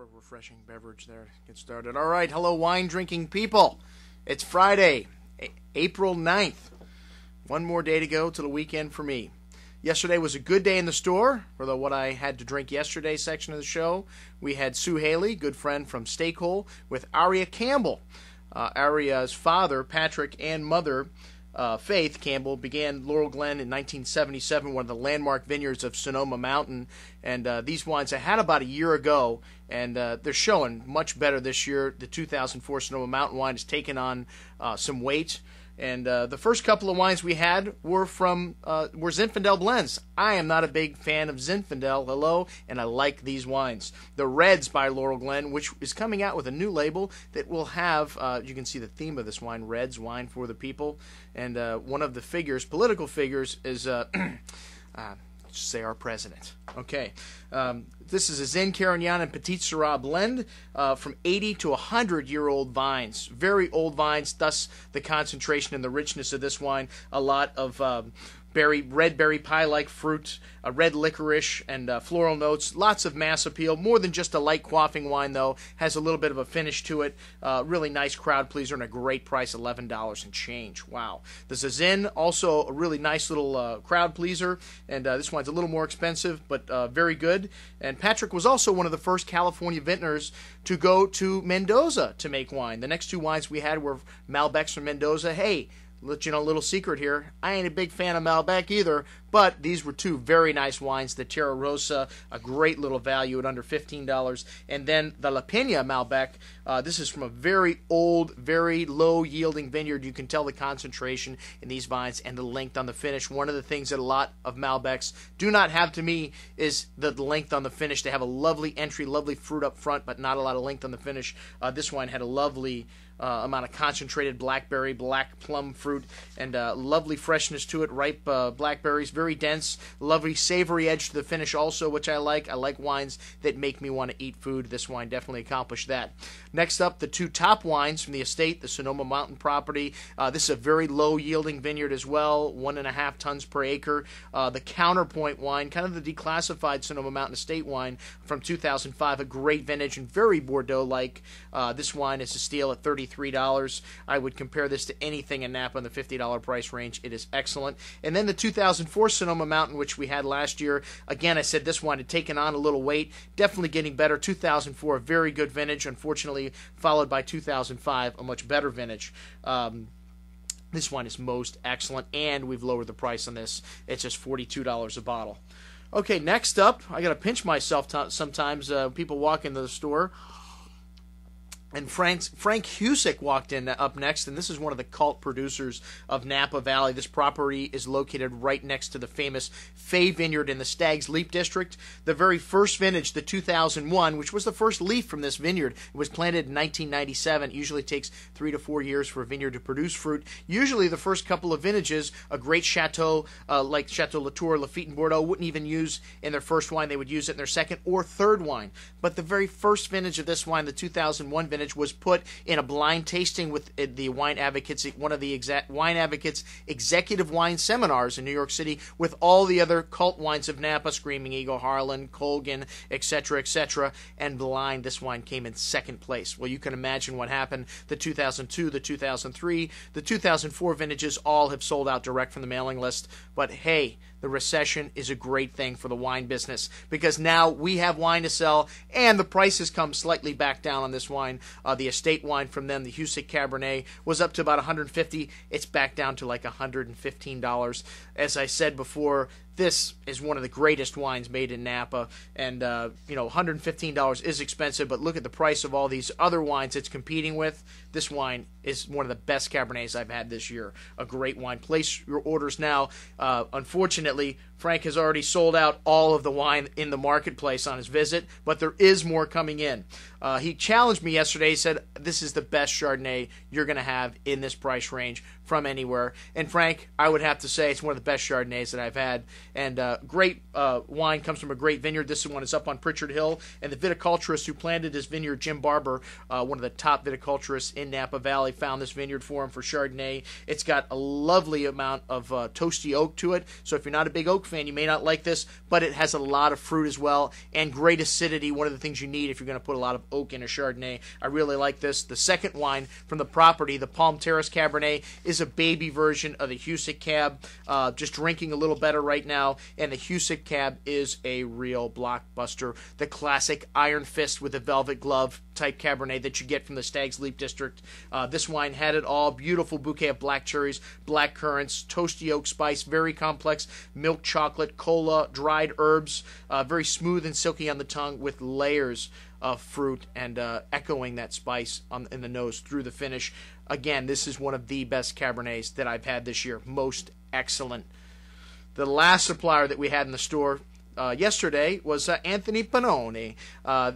for a refreshing beverage there to get started. All right, hello wine drinking people. It's Friday, April 9th. One more day to go to the weekend for me. Yesterday was a good day in the store for the what I had to drink yesterday section of the show. We had Sue Haley, good friend from Steakhole, with Aria Campbell. Aria's father, Patrick, and mother, Faith Campbell, began Laurel Glen in 1977, one of the landmark vineyards of Sonoma Mountain. And these wines I had about a year ago, and they're showing much better this year. The 2004 Sonoma Mountain wine has taken on some weight. And the first couple of wines we had were from were Zinfandel blends. I am not a big fan of Zinfandel, hello, and I like these wines. The Reds by Laurel Glen, which is coming out with a new label that will have, you can see the theme of this wine, Reds, wine for the people. And one of the figures, political figures, is say our president. Okay, this is a Zin, Carignan, and Petit Syrah blend from 80 to 100-year-old vines. Very old vines, thus the concentration and the richness of this wine. A lot of red berry pie-like fruit, red licorice, and floral notes. Lots of mass appeal. More than just a light quaffing wine, though. Has a little bit of a finish to it. Really nice crowd pleaser and a great price, $11 and change. Wow. The Zin, also a really nice little crowd pleaser, and this wine's a little more expensive, but very good. And Patrick was also one of the first California vintners to go to Mendoza to make wine. The next two wines we had were Malbecs from Mendoza. Hey, let you know a little secret here. I ain't a big fan of Malbec either, but these were two very nice wines. The Terra Rosa, a great little value at under $15. And then the La Pena Malbec. This is from a very old, very low-yielding vineyard. You can tell the concentration in these vines and the length on the finish. One of the things that a lot of Malbecs do not have to me is the length on the finish. They have a lovely entry, lovely fruit up front, but not a lot of length on the finish. This wine had a lovely amount of concentrated blackberry, black plum fruit, and lovely freshness to it, ripe blackberries, very dense, lovely savory edge to the finish also, which I like. I like wines that make me want to eat food. This wine definitely accomplished that. Next up, the two top wines from the estate, the Sonoma Mountain property. This is a very low-yielding vineyard as well, 1.5 tons per acre. The Counterpoint wine, kind of the declassified Sonoma Mountain estate wine from 2005, a great vintage and very Bordeaux-like. This wine is a steal at $33. I would compare this to anything in Napa in the $50 price range. It is excellent. And then the 2004 Sonoma Mountain, which we had last year. Again, I said this wine had taken on a little weight. Definitely getting better. 2004, a very good vintage. Unfortunately, followed by 2005, a much better vintage. This wine is most excellent, and we've lowered the price on this. It's just $42 a bottle. Okay, next up, I got to pinch myself sometimes. People walk into the store. And Frank Husic walked in up next, and this is one of the cult producers of Napa Valley. This property is located right next to the famous Fay Vineyard in the Stag's Leap District. The very first vintage, the 2001, which was the first leaf from this vineyard, it was planted in 1997. It usually takes 3 to 4 years for a vineyard to produce fruit. Usually the first couple of vintages, a great chateau like Chateau Latour, Lafite, and Bordeaux wouldn't even use in their first wine. They would use it in their second or third wine. But the very first vintage of this wine, the 2001 vintage, was put in a blind tasting with the Wine Advocates, one of the Wine Advocates executive wine seminars in New York City, with all the other cult wines of Napa, Screaming Eagle, Harlan, Colgan, etc., etc., and blind, this wine came in second place. Well, you can imagine what happened. The 2002, the 2003, the 2004 vintages all have sold out direct from the mailing list. But hey, the recession is a great thing for the wine business, because now we have wine to sell, and the prices come slightly back down on this wine. The estate wine from them, the Husic Cabernet, was up to about $150. It's back down to like $115. As I said before, this is one of the greatest wines made in Napa, and $115 is expensive, but look at the price of all these other wines it's competing with. This wine is one of the best Cabernets I've had this year. A great wine. Place your orders now. Unfortunately, Frank has already sold out all of the wine in the marketplace on his visit, but there is more coming in. He challenged me yesterday. He said, this is the best Chardonnay you're going to have in this price range from anywhere. And Frank, I would have to say it's one of the best Chardonnays that I've had. And great wine comes from a great vineyard. This one is up on Pritchard Hill. And the viticulturist who planted this vineyard, Jim Barber, one of the top viticulturists in Napa Valley, found this vineyard for him for Chardonnay. It's got a lovely amount of toasty oak to it. So if you're not a big oak fan, you may not like this, but it has a lot of fruit as well and great acidity, one of the things you need if you're going to put a lot of oak in a Chardonnay. I really like this. The second wine from the property, the Palm Terrace Cabernet, is a baby version of the Husic Cab, just drinking a little better right now, and the Husic Cab is a real blockbuster. The classic iron fist with a velvet glove type Cabernet that you get from the Stag's Leap District. This wine had it all. Beautiful bouquet of black cherries, black currants, toasty oak spice, very complex milk chocolate, cola, dried herbs, very smooth and silky on the tongue with layers of fruit and echoing that spice in the nose through the finish. Again, this is one of the best Cabernets that I've had this year. Most excellent. The last supplier that we had in the store yesterday was Anthony Pannone.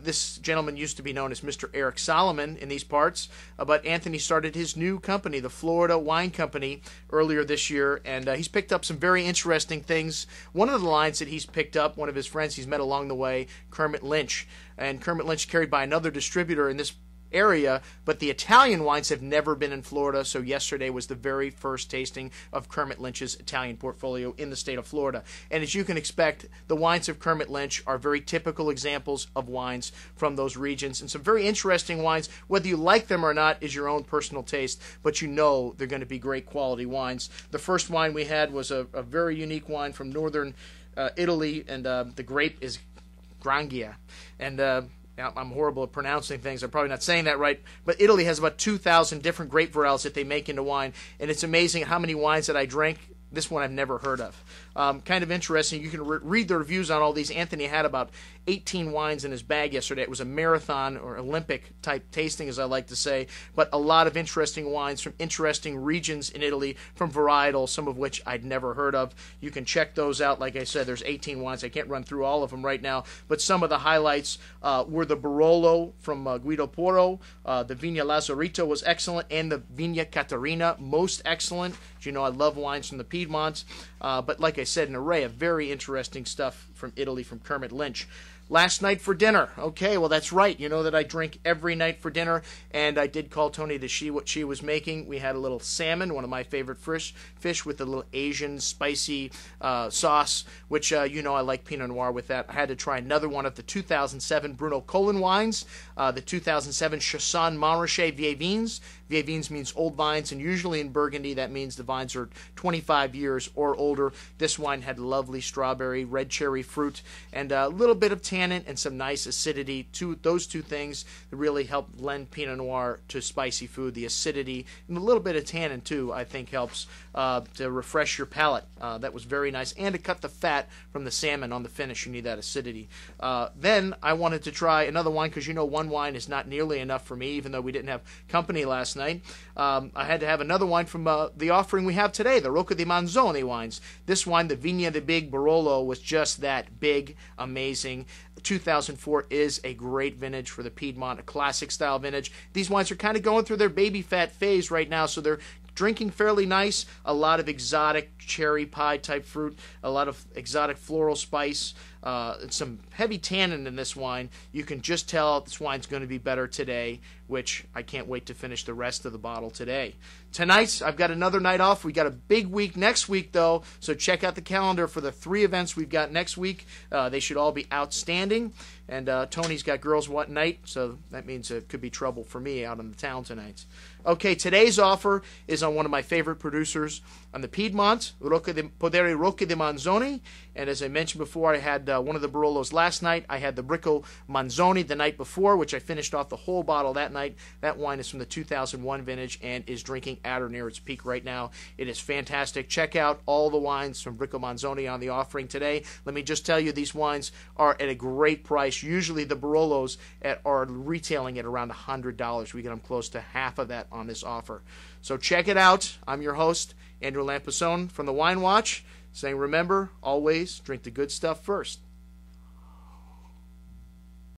This gentleman used to be known as Mr. Eric Solomon in these parts, but Anthony started his new company, the Florida Wine Company, earlier this year, and he's picked up some very interesting things. One of the lines that he's picked up, one of his friends he's met along the way, Kermit Lynch, and Kermit Lynch carried by another distributor in this area, but the Italian wines have never been in Florida, so yesterday was the very first tasting of Kermit Lynch's Italian portfolio in the state of Florida. And as you can expect, the wines of Kermit Lynch are very typical examples of wines from those regions, and some very interesting wines. Whether you like them or not is your own personal taste, but you know they're going to be great quality wines. The first wine we had was a very unique wine from northern Italy, and the grape is Grangia. And I'm horrible at pronouncing things. I'm probably not saying that right. But Italy has about 2,000 different grape varietals that they make into wine. And it's amazing how many wines that I drank. This one I've never heard of. Kind of interesting. You can read the reviews on all these. Anthony had about 18 wines in his bag yesterday. It was a marathon or Olympic type tasting, as I like to say, but a lot of interesting wines from interesting regions in Italy, from varietals, some of which I'd never heard of. You can check those out. Like I said, there's 18 wines. I can't run through all of them right now, but some of the highlights were the Barolo from Guido Porro. The Vigna Lazzarito was excellent, and the Vigna Caterina, most excellent. As you know, I love wines from the Piedmont, but like I said, an array of very interesting stuff from Italy from Kermit Lynch. Last night for dinner. Okay, well, that's right. You know that I drink every night for dinner, and I did call Tony to see what she was making. We had a little salmon, one of my favorite fish with a little Asian spicy sauce, which, you know, I like Pinot Noir with that. I had to try another one of the 2007 Bruno Colin wines, the 2007 Chassagne Montrachet Vieilles Vines. Vieilles Vines means old vines, and usually in Burgundy that means the vines are 25 years or older. This wine had lovely strawberry, red cherry fruit, and a little bit of tannin and some nice acidity. Those two things really help lend Pinot Noir to spicy food. The acidity and a little bit of tannin too, I think, helps to refresh your palate. That was very nice, and to cut the fat from the salmon on the finish. You need that acidity. Then I wanted to try another wine, because you know one wine is not nearly enough for me, even though we didn't have company last night. I had to have another wine from the offering we have today, the Rocche Manzoni wines. This wine, the Vigna de Big Barolo, was just that big, amazing. 2004 is a great vintage for the Piedmont, a classic style vintage. These wines are kind of going through their baby fat phase right now, so they're drinking fairly nice. A lot of exotic cherry pie type fruit, a lot of exotic floral spice, some heavy tannin in this wine. You can just tell this wine's going to be better today, which I can't wait to finish the rest of the bottle today. Tonight, I've got another night off. We got a big week next week, though, so check out the calendar for the 3 events we've got next week. They should all be outstanding. And Tony's got Girls Want Night, so that means it could be trouble for me out in the town tonight. Okay, today's offer is on one of my favorite producers on the Piedmont, Podere Rocche Manzoni. And as I mentioned before, I had one of the Barolos last night. I had the Bricco Manzoni the night before, which I finished off the whole bottle that night. That wine is from the 2001 vintage and is drinking at or near its peak right now. It is fantastic. Check out all the wines from Bricco Manzoni on the offering today. Let me just tell you, these wines are at a great price. Usually the Barolos are retailing at around $100. We get them close to half of that on this offer. So check it out. I'm your host, Andrew Lampasone from the Wine Watch, saying remember, always drink the good stuff first.